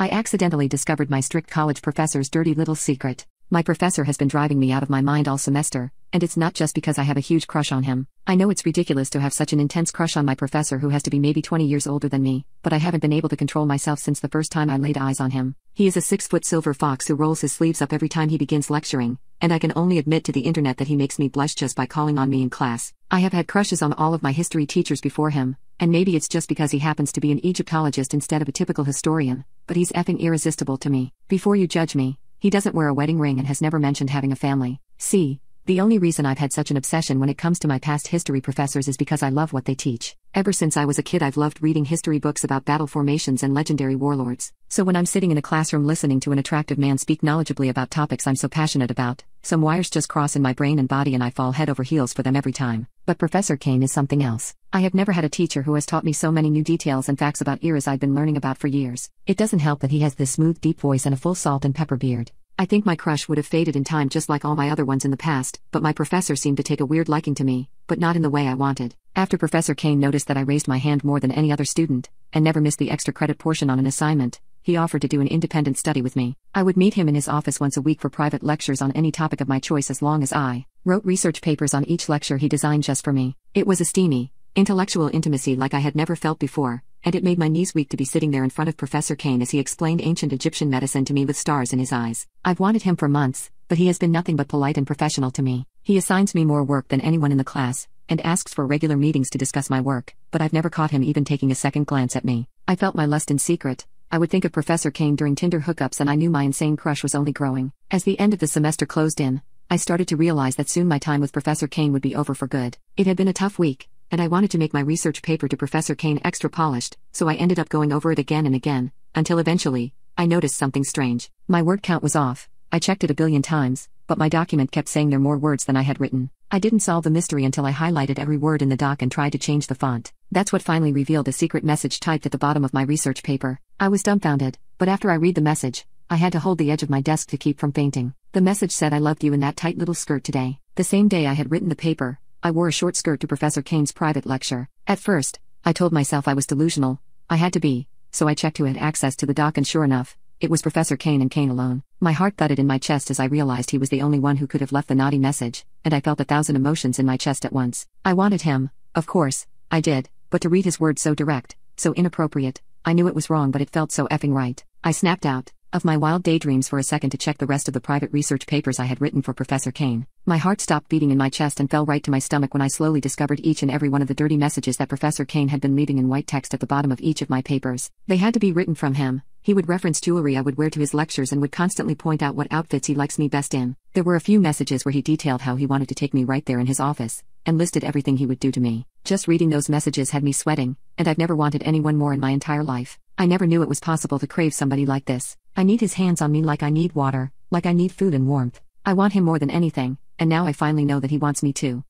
I accidentally discovered my strict college professor's dirty little secret. My professor has been driving me out of my mind all semester, and it's not just because I have a huge crush on him. I know it's ridiculous to have such an intense crush on my professor who has to be maybe 20 years older than me, but I haven't been able to control myself since the first time I laid eyes on him. He is a 6-foot silver fox who rolls his sleeves up every time he begins lecturing, and I can only admit to the internet that he makes me blush just by calling on me in class. I have had crushes on all of my history teachers before him, and maybe it's just because he happens to be an Egyptologist instead of a typical historian, but he's effing irresistible to me. Before you judge me, he doesn't wear a wedding ring and has never mentioned having a family. See, the only reason I've had such an obsession when it comes to my past history professors is because I love what they teach. Ever since I was a kid I've loved reading history books about battle formations and legendary warlords. So when I'm sitting in a classroom listening to an attractive man speak knowledgeably about topics I'm so passionate about, some wires just cross in my brain and body and I fall head over heels for them every time. But Professor Kane is something else. I have never had a teacher who has taught me so many new details and facts about eras I've been learning about for years. It doesn't help that he has this smooth deep voice and a full salt and pepper beard. I think my crush would have faded in time just like all my other ones in the past, but my professor seemed to take a weird liking to me, but not in the way I wanted. After Professor Kane noticed that I raised my hand more than any other student, and never missed the extra credit portion on an assignment, he offered to do an independent study with me. I would meet him in his office once a week for private lectures on any topic of my choice as long as I wrote research papers on each lecture he designed just for me. It was a steamy, intellectual intimacy like I had never felt before, and it made my knees weak to be sitting there in front of Professor Kane as he explained ancient Egyptian medicine to me with stars in his eyes. I've wanted him for months, but he has been nothing but polite and professional to me. He assigns me more work than anyone in the class, and asks for regular meetings to discuss my work, but I've never caught him even taking a second glance at me. I felt my lust in secret. I would think of Professor Kane during Tinder hookups and I knew my insane crush was only growing. As the end of the semester closed in, I started to realize that soon my time with Professor Kane would be over for good. It had been a tough week, and I wanted to make my research paper to Professor Kane extra polished, so I ended up going over it again and again, until eventually, I noticed something strange. My word count was off. I checked it a billion times, but my document kept saying there were more words than I had written. I didn't solve the mystery until I highlighted every word in the doc and tried to change the font. That's what finally revealed a secret message typed at the bottom of my research paper. I was dumbfounded, but after I read the message, I had to hold the edge of my desk to keep from fainting. The message said I loved you in that tight little skirt today. The same day I had written the paper, I wore a short skirt to Professor Kane's private lecture. At first, I told myself I was delusional. I had to be, so I checked who had access to the doc and sure enough, it was Professor Kane and Kane alone. My heart thudded in my chest as I realized he was the only one who could have left the naughty message, and I felt 1,000 emotions in my chest at once. I wanted him, of course, I did, but to read his words so direct, so inappropriate, I knew it was wrong but it felt so effing right. I snapped out of my wild daydreams for a second to check the rest of the private research papers I had written for Professor Kane. My heart stopped beating in my chest and fell right to my stomach when I slowly discovered each and every one of the dirty messages that Professor Kane had been leaving in white text at the bottom of each of my papers. They had to be written from him. He would reference jewelry I would wear to his lectures and would constantly point out what outfits he likes me best in. There were a few messages where he detailed how he wanted to take me right there in his office, and listed everything he would do to me. Just reading those messages had me sweating, and I've never wanted anyone more in my entire life. I never knew it was possible to crave somebody like this. I need his hands on me like I need water, like I need food and warmth. I want him more than anything, and now I finally know that he wants me too.